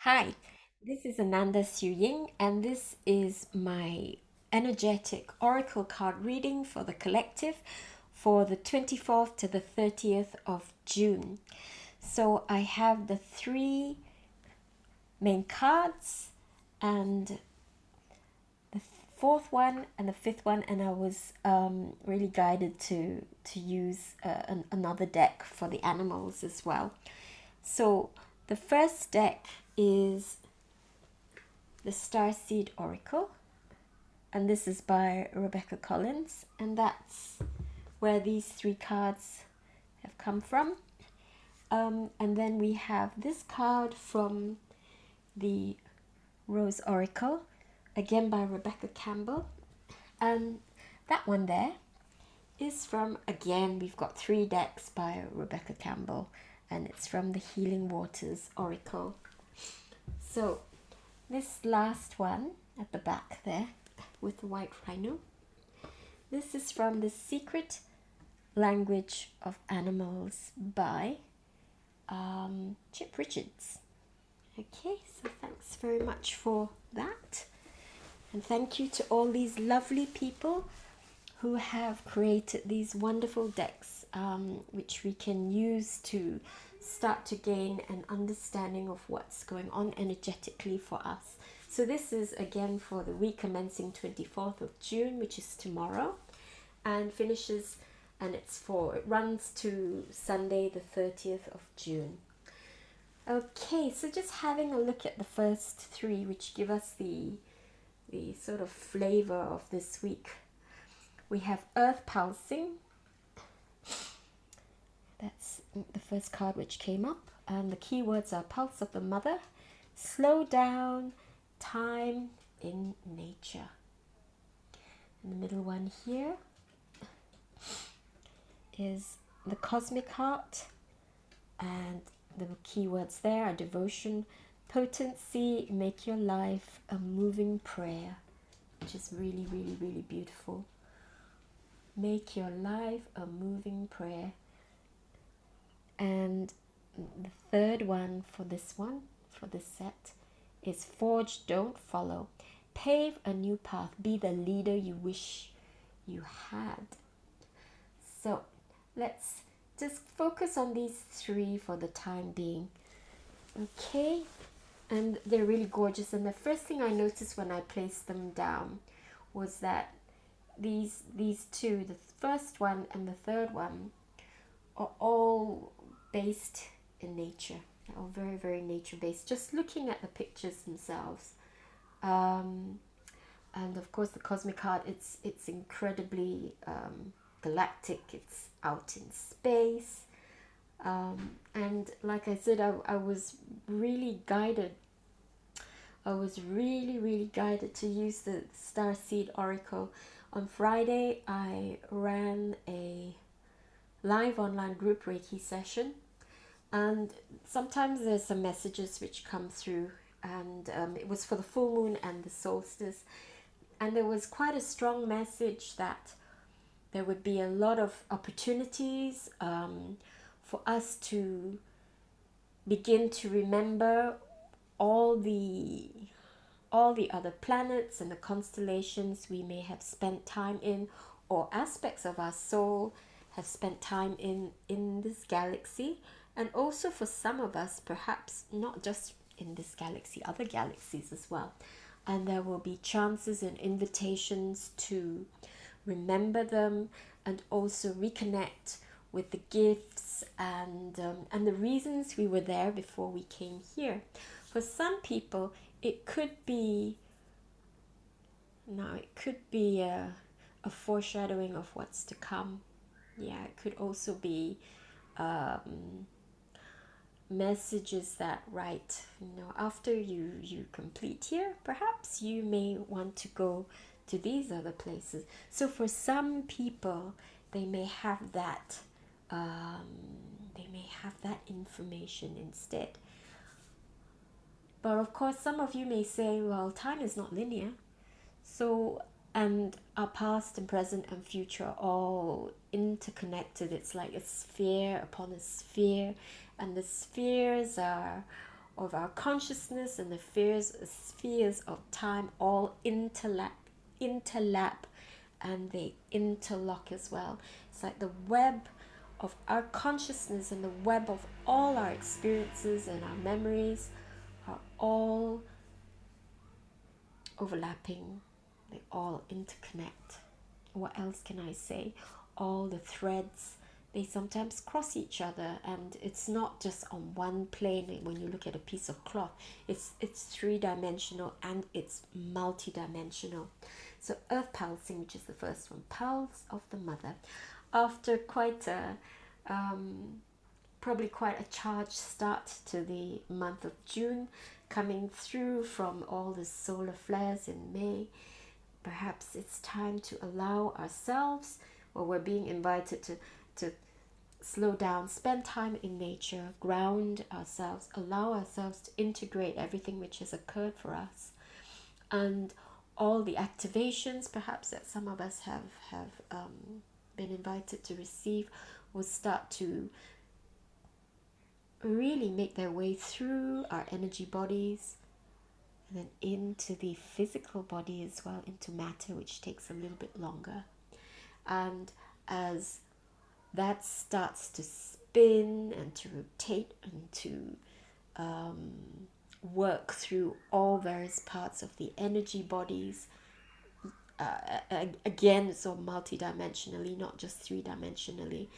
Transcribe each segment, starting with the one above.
Hi, this is Ananda Su Ying, and this is my energetic oracle card reading for the collective for the 24th to the 30th of June. So I have the three main cards and the fourth one and the fifth one, and I was really guided to use another deck for the animals as well. So the first deck is the Starseed Oracle, and this is by Rebecca Collins, and that's where these three cards have come from. And then we have this card from the Rose Oracle, again by Rebecca Campbell, and that one there is from, again, we've got three decks by Rebecca Campbell, and it's from the Healing Waters Oracle. So this last one at the back there with the white rhino, this is from The Secret Language of Animals by Chip Richards. Okay, so thanks very much for that. And thank you to all these lovely people who have created these wonderful decks, which we can use to start to gain an understanding of what's going on energetically for us. So this is again for the week commencing 24th of June, which is tomorrow, and finishes, and it runs to Sunday the 30th of June. Okay, so just having a look at the first three, which give us the sort of flavor of this week. We have Earth Pulsing. That's the first card which came up, and the keywords are Pulse of the Mother, Slow Down, Time in Nature. And the middle one here is the Cosmic Heart, and the keywords there are Devotion, Potency, Make Your Life a Moving Prayer, which is really, really, really beautiful. Make your life a moving prayer. And the third one for this set, is Forge, Don't Follow. Pave a new path. Be the leader you wish you had. So let's just focus on these three for the time being. Okay, and they're really gorgeous. And the first thing I noticed when I placed them down was that these two, the first one and the third one, are all based in nature. They're all very, very nature based. Just looking at the pictures themselves, and of course the Cosmic Heart. It's incredibly galactic. It's out in space, and like I said, I was really guided. I was really guided to use the Starseed Oracle. On Friday, I ran a live online group Reiki session, and sometimes there's some messages which come through, and it was for the full moon and the solstice, and there was quite a strong message that there would be a lot of opportunities for us to begin to remember all the other planets and the constellations we may have spent time in, or aspects of our soul have spent time in this galaxy, and also for some of us perhaps not just in this galaxy, other galaxies as well. And there will be chances and invitations to remember them, and also reconnect with the gifts and the reasons we were there before we came here. For some people, it could be a foreshadowing of what's to come. Yeah, it could also be messages that, right, after you complete here, perhaps you may want to go to these other places. So for some people, they may have that information instead. But of course, some of you may say, well, time is not linear. So, and our past and present and future are all interconnected. It's like a sphere upon a sphere, and the spheres are of our consciousness and the spheres of time all interlap, and they interlock as well. It's like the web of our consciousness and the web of all our experiences and our memories are all overlapping. They all interconnect. What else can I say? All the threads, they sometimes cross each other, and it's not just on one plane. When you look at a piece of cloth, it's three-dimensional and it's multi-dimensional. So earth pulsing, which is the first one, pulse of the mother. After probably quite a charged start to the month of June, coming through from all the solar flares in May, perhaps it's time to allow ourselves, or we're being invited to slow down, spend time in nature, ground ourselves, allow ourselves to integrate everything which has occurred for us, and all the activations perhaps that some of us have been invited to receive will start to really make their way through our energy bodies and then into the physical body as well, into matter, which takes a little bit longer. And as that starts to spin and to rotate and to work through all various parts of the energy bodies, again, so multidimensionally, not just three-dimensionally,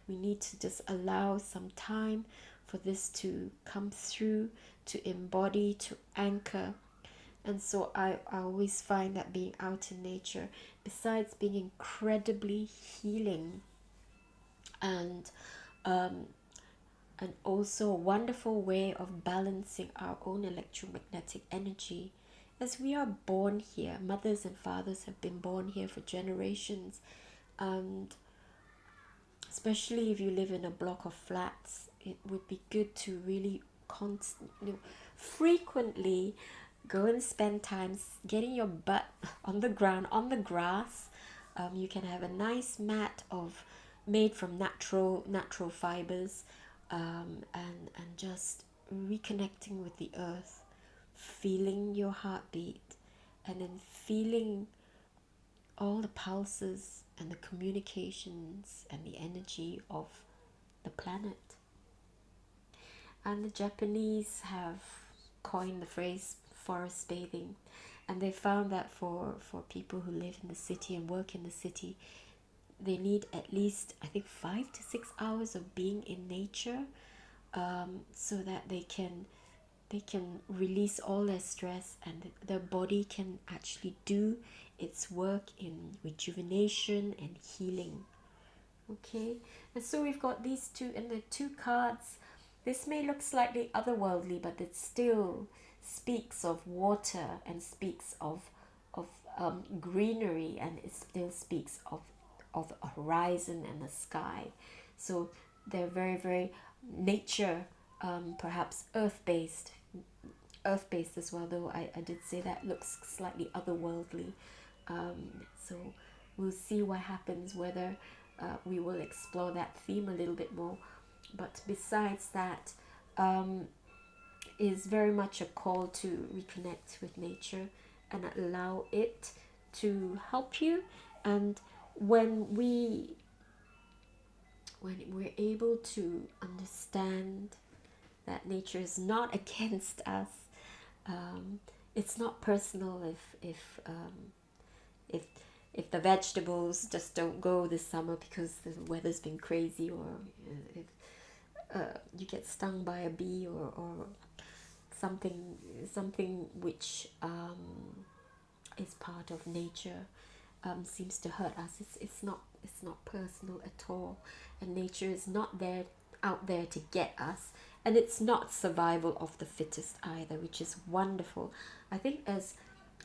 we need to just allow some time for this to come through, to embody, to anchor. And so I always find that being out in nature, besides being incredibly healing and also a wonderful way of balancing our own electromagnetic energy, as we are born here, mothers and fathers have been born here for generations, and especially if you live in a block of flats, it would be good to really frequently go and spend time getting your butt on the ground, on the grass. You can have a nice mat made from natural fibers, and just reconnecting with the earth, feeling your heartbeat, and then feeling all the pulses and the communications and the energy of the planet. And the Japanese have coined the phrase forest bathing, and they found that for people who live in the city and work in the city, they need at least, I think, 5 to 6 hours of being in nature, so that they can release all their stress, and their body can actually do its work in rejuvenation and healing. Okay, and so we've got these two, and the two cards. This may look slightly otherworldly, but it still speaks of water and speaks of greenery, and it still speaks of a horizon and the sky. So they're very, very nature, perhaps earth-based as well, though I did say that looks slightly otherworldly. So we'll see what happens, whether we will explore that theme a little bit more. But besides that, is very much a call to reconnect with nature and allow it to help you. And when we're able to understand that nature is not against us, it's not personal if the vegetables just don't go this summer because the weather's been crazy, or if you get stung by a bee, or something which is part of nature seems to hurt us. It's not personal at all, and nature is not out there to get us, and it's not survival of the fittest either, which is wonderful. I think as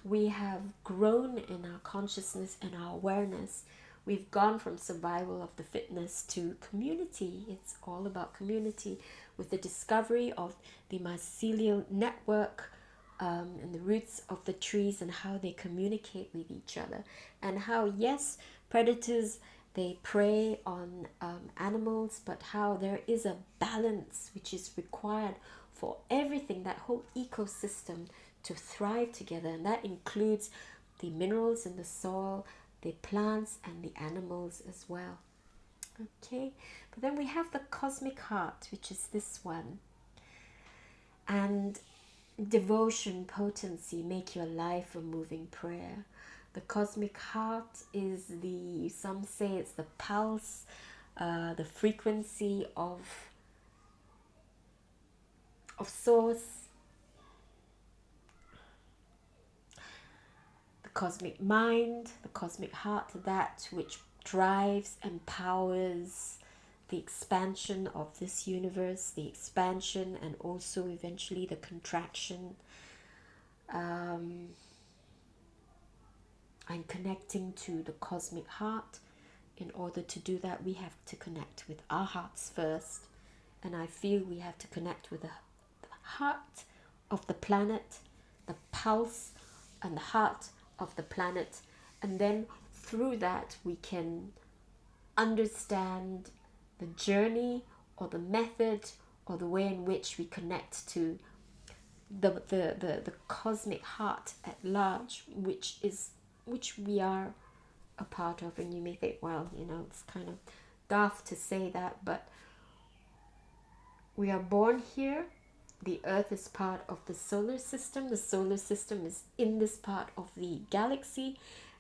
we have grown in our consciousness and our awareness, we've gone from survival of the fitness to community. It's all about community, with the discovery of the mycelial network, and the roots of the trees, and how they communicate with each other, and how, yes, predators, they prey on animals, but how there is a balance which is required for everything, that whole ecosystem, to thrive together. And that includes the minerals in the soil, the plants, and the animals as well. Okay, but then we have the cosmic heart, which is this one. And devotion, potency, make your life a moving prayer. The cosmic heart is the, some say it's the pulse, the frequency of source. The cosmic mind, the cosmic heart, that which drives, empowers the expansion of this universe, the expansion and also eventually the contraction. And connecting to the cosmic heart. In order to do that, we have to connect with our hearts first. And I feel we have to connect with the heart of the planet, the pulse and the heart of the planet. And then through that, we can understand the journey or the method or the way in which we connect to the cosmic heart at large, which we are a part of. And you may think, well, you know, it's kind of daft to say that, but we are born here. The earth is part of the solar system. The solar system is in this part of the galaxy,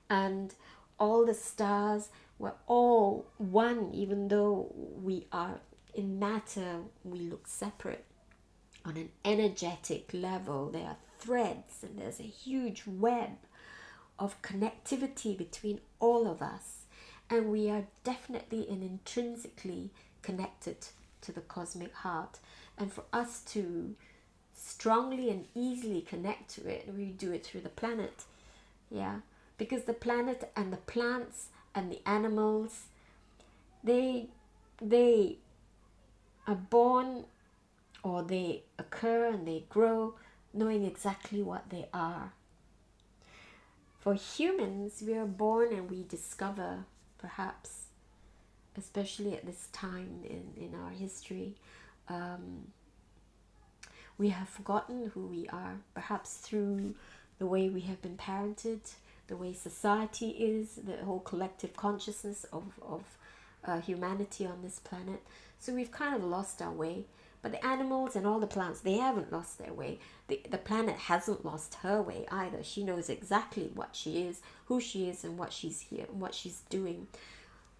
and all the stars were all one. Even though we are in matter, we look separate. On an energetic level, there are threads, and there's a huge web of connectivity between all of us, and we are definitely and intrinsically connected to the cosmic heart. And for us to strongly and easily connect to it, we do it through the planet. Yeah, because the planet and the plants and the animals, they are born, or they occur and they grow knowing exactly what they are. For humans, we are born and we discover, perhaps, especially at this time in our history, we have forgotten who we are, perhaps through the way we have been parented, the way society is, the whole collective consciousness of humanity on this planet. So we've kind of lost our way. But the animals and all the plants, they haven't lost their way. The planet hasn't lost her way either. She knows exactly what she is, who she is, and what she's here, and what she's doing.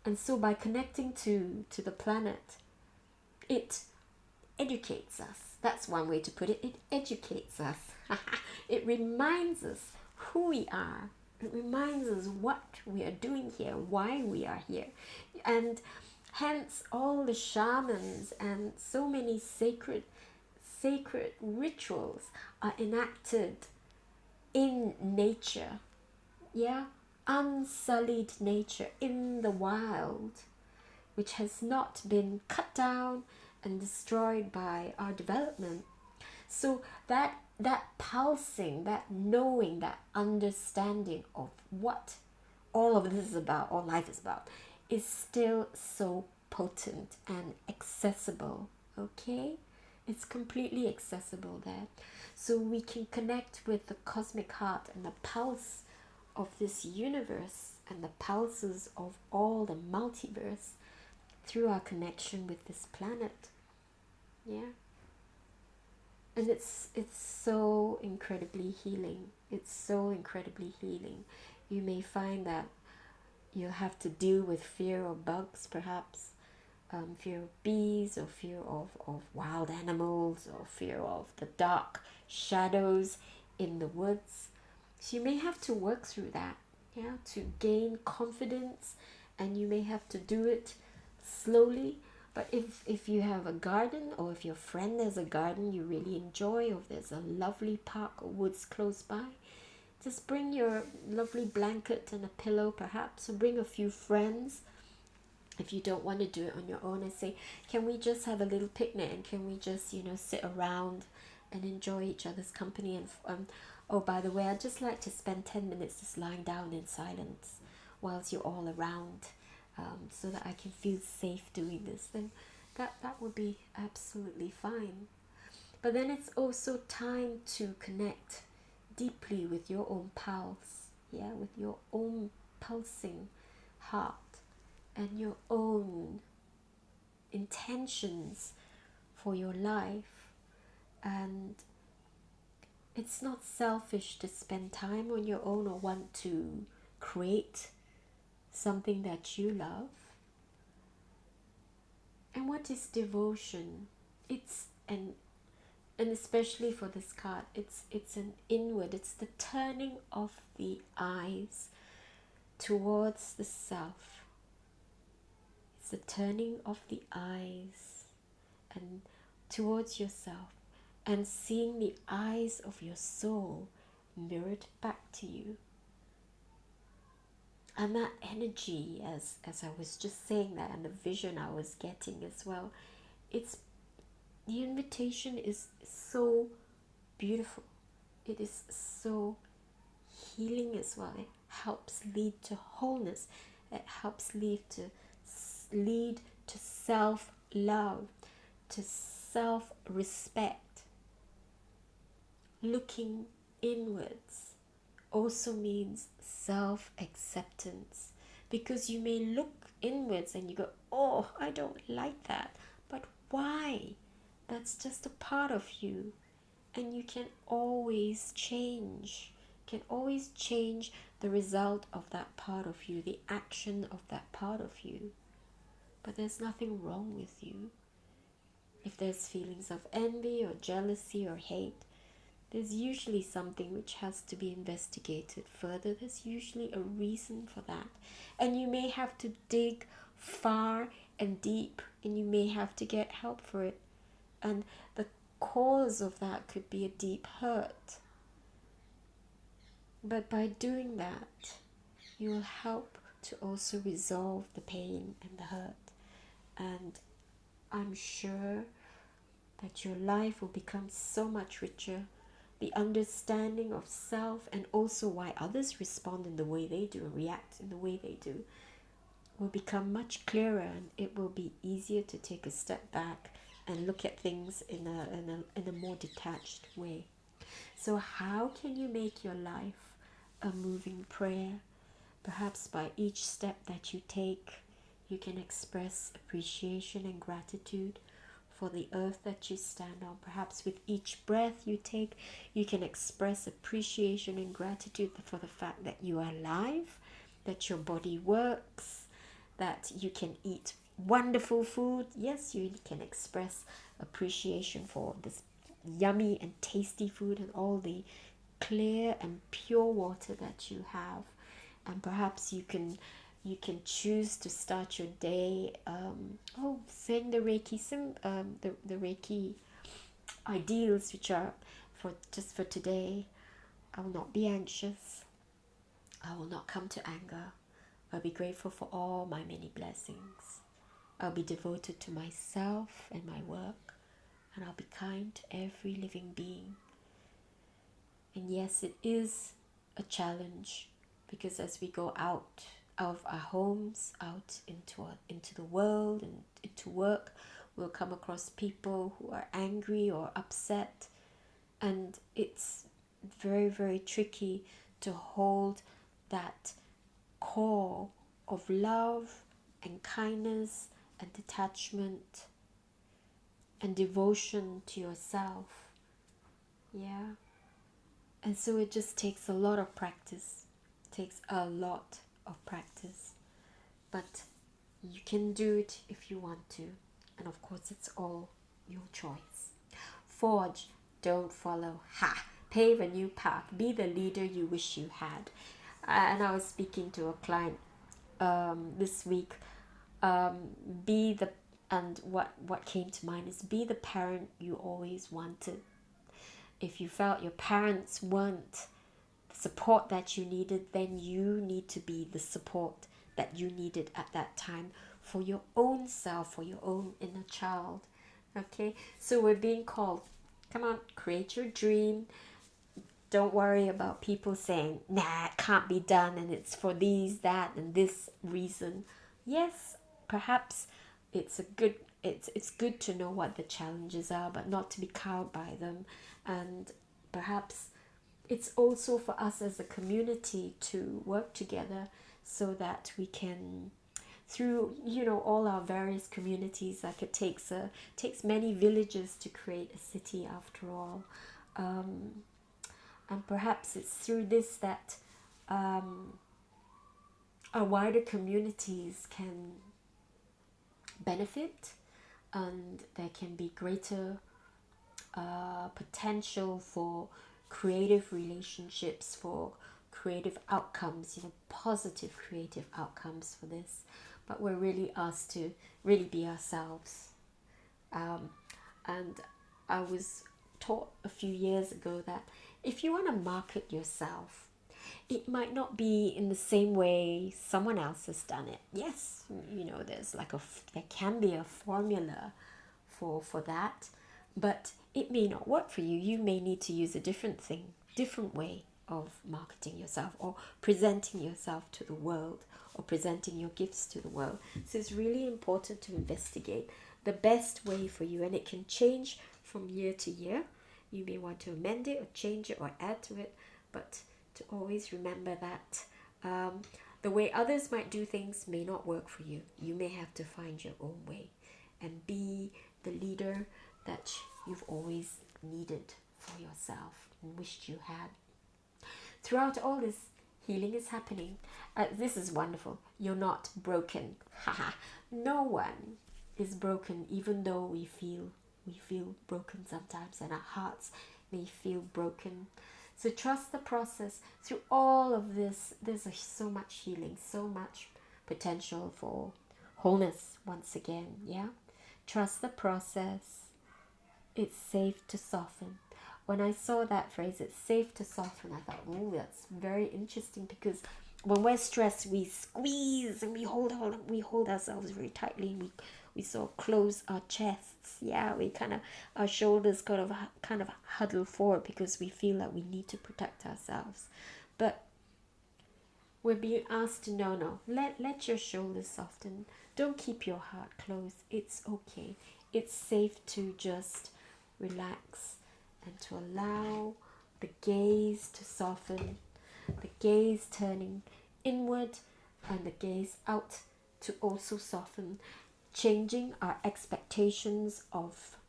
And so by connecting to the planet, it educates us. That's one way to put it. It educates us. It reminds us who we are. It reminds us what we are doing here, why we are here. And hence all the shamans and so many sacred rituals are enacted in nature. Yeah, unsullied nature in the wild, which has not been cut down and destroyed by our development. So that pulsing, that knowing, that understanding of what all of this is about, all life is about, is still so potent and accessible. Okay, it's completely accessible there. So we can connect with the cosmic heart and the pulse of this universe and the pulses of all the multiverse through our connection with this planet. Yeah, and it's so incredibly healing. It's so incredibly healing. You may find that you have to deal with fear of bugs, perhaps, fear of bees, or fear of wild animals, or fear of the dark shadows in the woods. So you may have to work through that, yeah, to gain confidence, and you may have to do it slowly. But if you have a garden, or if your friend has a garden you really enjoy, or if there's a lovely park or woods close by, just bring your lovely blanket and a pillow, perhaps, or bring a few friends. If you don't want to do it on your own, and say, can we just have a little picnic, and can we just, sit around and enjoy each other's company? And oh, by the way, I'd just like to spend 10 minutes just lying down in silence whilst you're all around, so that I can feel safe doing this. Then that would be absolutely fine. But then it's also time to connect deeply with your own pulse, yeah, with your own pulsing heart and your own intentions for your life. And it's not selfish to spend time on your own or want to create something that you love. And what is devotion? It's an, and especially for this card, it's an inward, it's the turning of the eyes towards the self. It's the turning of the eyes and towards yourself, and seeing the eyes of your soul mirrored back to you. And that energy, as I was just saying that, and the vision I was getting as well, it's, the invitation is so beautiful. It is so healing as well. It helps lead to wholeness. It helps lead to self-love, to self-respect. Looking inwards also means self-acceptance, because you may look inwards and you go, oh, I don't like that, but why? That's just a part of you, and you can always change. You can always change the result of that part of you, the action of that part of you. But there's nothing wrong with you. If there's feelings of envy or jealousy or hate, there's usually something which has to be investigated further. There's usually a reason for that. And you may have to dig far and deep, and you may have to get help for it. And the cause of that could be a deep hurt. But by doing that, you'll help to also resolve the pain and the hurt. And I'm sure that your life will become so much richer. The understanding of self, and also why others respond in the way they do, react in the way they do, will become much clearer, and it will be easier to take a step back and look at things in a more detached way. So how can you make your life a moving prayer? Perhaps by each step that you take, you can express appreciation and gratitude for the earth that you stand on. Perhaps with each breath you take, you can express appreciation and gratitude for the fact that you are alive, that your body works, that you can eat wonderful food. Yes, you can express appreciation for this yummy and tasty food and all the clear and pure water that you have. And perhaps you can choose to start your day saying the Reiki the Reiki ideals, which are for today. I will not be anxious. I will not come to anger. I'll be grateful for all my many blessings. I'll be devoted to myself and my work, and I'll be kind to every living being. And yes, it is a challenge, because as we go out of our homes, out into the world and into work, we'll come across people who are angry or upset, and it's very, very tricky to hold that core of love and kindness and detachment and devotion to yourself. Yeah. And so it just takes a lot of practice. It takes a lot of practice. But you can do it if you want to. And of course, it's all your choice. Forge, don't follow. Ha! Pave a new path. Be the leader you wish you had. And I was speaking to a client this week. And what came to mind is, be the parent you always wanted. If you felt your parents weren't the support that you needed, then you need to be the support that you needed at that time for your own self, for your own inner child. Okay, so we're being called, come on, create your dream. Don't worry about people saying, nah, it can't be done, and it's for these, that, and this reason. Yes, perhaps it's a good it's good to know what the challenges are, but not to be cowed by them. And perhaps it's also for us as a community to work together so that we can, through all our various communities, like it takes many villages to create a city after all. And perhaps it's through this that our wider communities can benefit, and there can be greater potential for creative relationships, for creative outcomes, positive creative outcomes for this. But we're really asked to really be ourselves. And I was taught a few years ago that if you want to market yourself, it might not be in the same way someone else has done it. Yes, there's there can be a formula for that, but it may not work for you. You may need to use a different way of marketing yourself, or presenting yourself to the world, or presenting your gifts to the world. So it's really important to investigate the best way for you, and it can change from year to year. You may want to amend it or change it or add to it, but to always remember that the way others might do things may not work for you. You may have to find your own way and be the leader that you've always needed for yourself and wished you had. Throughout all this, healing is happening. This is wonderful. You're not broken. No one is broken, even though we feel broken sometimes, and our hearts may feel broken. So trust the process. Through all of this, there's so much healing, so much potential for wholeness once again. Yeah, trust the process. It's safe to soften. When I saw that phrase, it's safe to soften, I thought, oh, that's very interesting, because when we're stressed, we squeeze and we hold ourselves very tightly, and we sort of close our chests. Yeah, we our shoulders kind of huddle forward because we feel like we need to protect ourselves. But we're being asked to no, let your shoulders soften. Don't keep your heart closed. It's okay. It's safe to just relax and to allow the gaze to soften, the gaze turning inward and the gaze out to also soften, changing our expectations of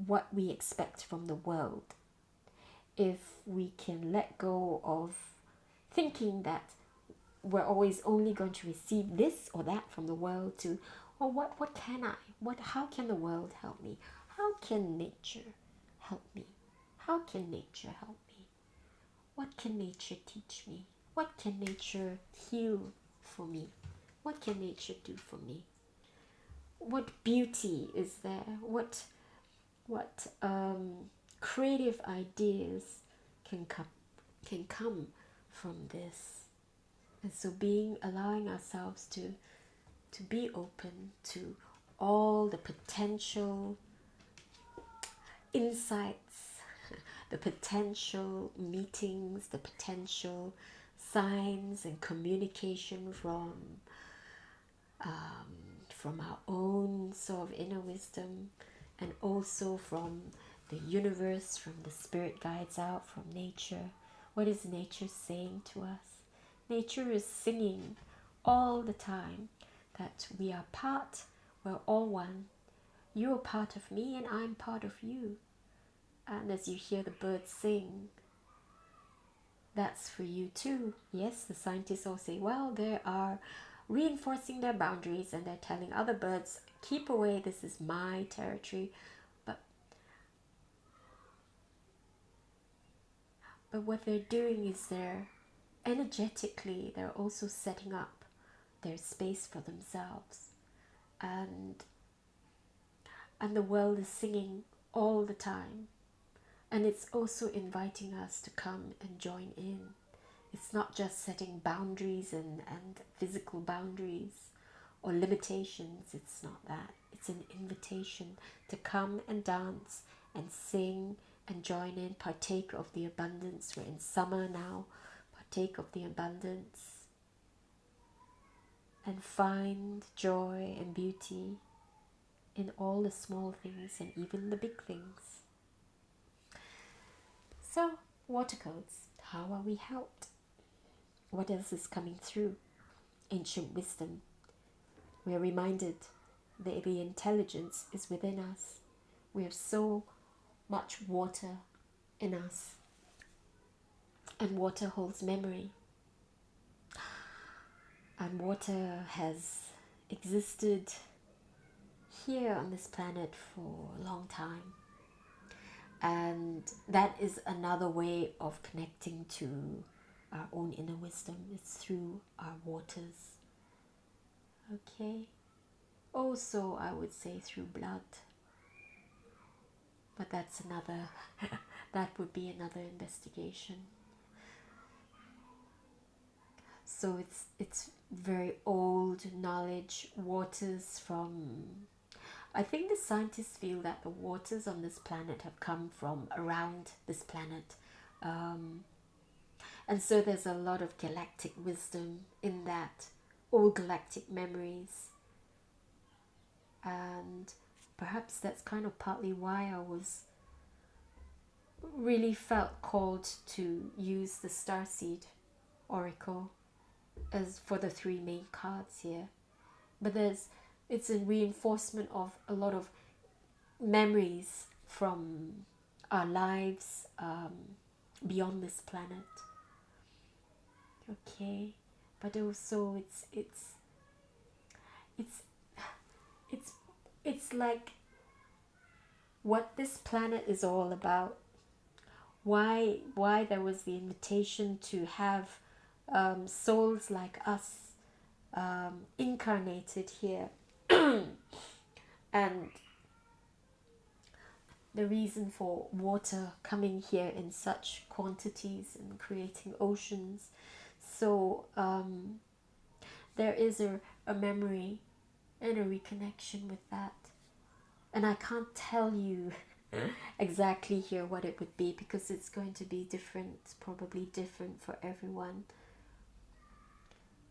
what we expect from the world. If we can let go of thinking that we're always only going to receive this or that from the world, to, or how can the world help me? How can nature help me? How can nature help me? What can nature teach me? What can nature heal for me? What can nature do for me? What beauty is there? What creative ideas can come from this? And so allowing ourselves to be open to all the potential insights, the potential meetings, the potential signs and communication from our own sort of inner wisdom, and also from the universe, from the spirit guides out, from nature. What is nature saying to us? Nature is singing all the time that we're all one. You're part of me and I'm part of you. And as you hear the birds sing, that's for you too. Yes, the scientists all say, well, they are reinforcing their boundaries and they're telling other birds, keep away, this is my territory. But what they're doing is they're also setting up their space for themselves. And the world is singing all the time. And it's also inviting us to come and join in. It's not just setting boundaries and physical boundaries or limitations. It's not that. It's an invitation to come and dance and sing and join in, partake of the abundance. We're in summer now. partake of the abundance and find joy and beauty in all the small things and even the big things. So, water codes, how are we helped? What else is coming through? Ancient wisdom. We are reminded that the intelligence is within us. We have so much water in us, and water holds memory. And water has existed here on this planet for a long time. And that is another way of connecting to our own inner wisdom. It's through our waters. Okay. Also, I would say through blood. But that's another, that would be another investigation. So it's very old knowledge, waters from, I think the scientists feel that the waters on this planet have come from around this planet. And so there's a lot of galactic wisdom in that, all galactic memories. And perhaps that's kind of partly why I was really felt called to use the Starseed Oracle as for the three main cards here. But it's a reinforcement of a lot of memories from our lives beyond this planet. Okay, but also it's like what this planet is all about. Why there was the invitation to have souls like us incarnated here, and the reason for water coming here in such quantities and creating oceans. So there is a memory and a reconnection with that. And I can't tell you exactly here what it would be, because it's going to be different, probably different for everyone.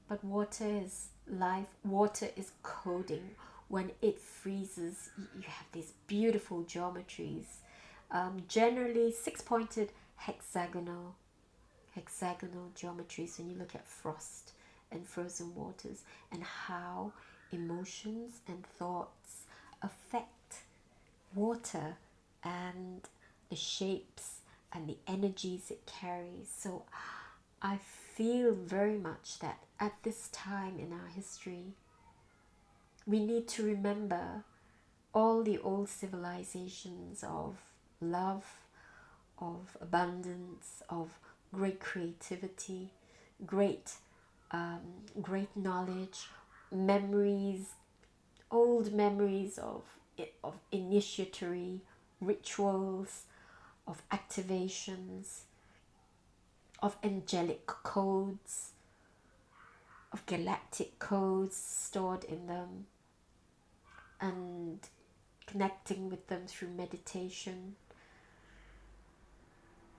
But water is life, water is coding. When it freezes, you have these beautiful geometries, generally six-pointed hexagonal geometries when you look at frost and frozen waters, and how emotions and thoughts affect water and the shapes and the energies it carries. So I feel very much that at this time in our history, we need to remember all the old civilizations of love, of abundance, of great creativity, great knowledge, memories, old memories of initiatory rituals, of activations, of angelic codes, of galactic codes stored in them, and connecting with them through meditation,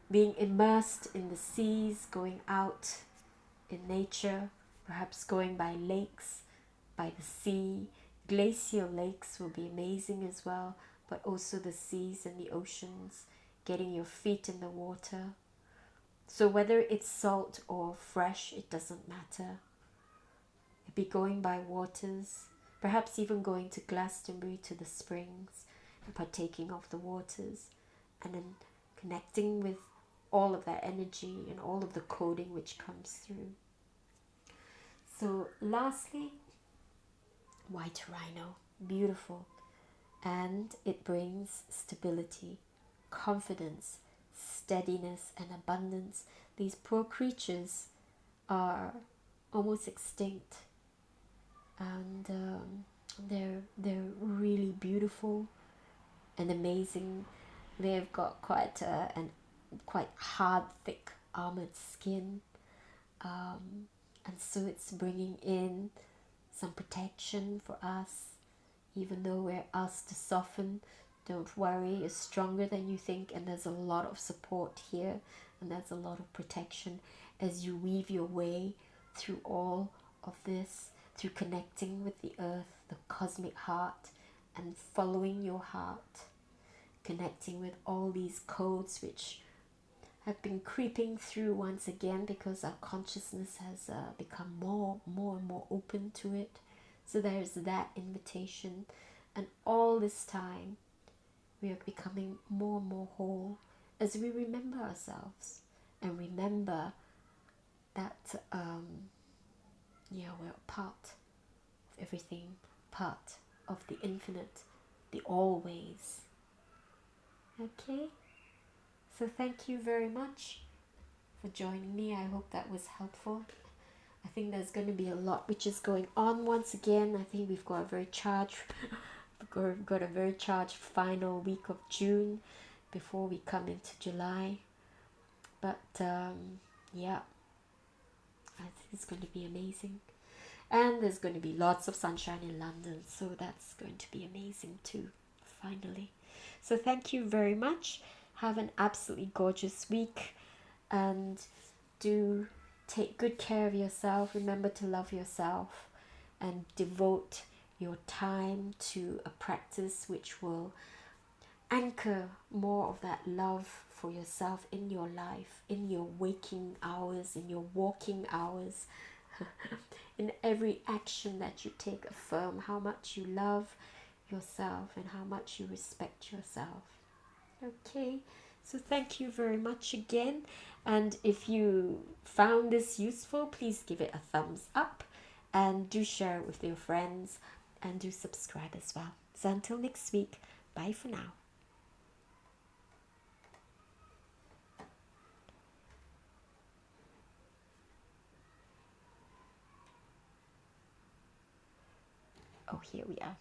being immersed in the seas, going out in nature, perhaps going by lakes, by the sea. Glacial lakes will be amazing as well, but also the seas and the oceans, getting your feet in the water. So whether it's salt or fresh, it doesn't matter. Be going by waters, perhaps even going to Glastonbury to the springs and partaking of the waters, and then connecting with all of that energy and all of the coding which comes through. So lastly, white rhino, beautiful, and it brings stability, confidence, steadiness, and abundance. These poor creatures are almost extinct, and they're really beautiful and amazing. They've got quite hard, thick, armored skin, and so it's bringing in some protection for us. Even though we're asked to soften, don't worry, you're stronger than you think, and there's a lot of support here, and there's a lot of protection. as you weave your way through all of this, through connecting with the earth, the cosmic heart, and following your heart, connecting with all these codes which have been creeping through once again because our consciousness has become more and more open to it. So there's that invitation, and all this time we are becoming more and more whole as we remember ourselves and remember that we're part of everything, part of the infinite, the always. Okay, so thank you very much for joining me. I hope that was helpful. I think there's going to be a lot which is going on once again. I think we've got a very charged final week of June before we come into July. But yeah, I think it's going to be amazing. And there's going to be lots of sunshine in London, so that's going to be amazing too, finally. So thank you very much. Have an absolutely gorgeous week, and do take good care of yourself. Remember to love yourself and devote your time to a practice which will anchor more of that love for yourself in your life, in your waking hours, in your walking hours. In every action that you take, affirm how much you love yourself and how much you respect yourself. Okay, so thank you very much again. And if you found this useful, please give it a thumbs up and do share it with your friends and do subscribe as well. So until next week, bye for now. Oh, here we are.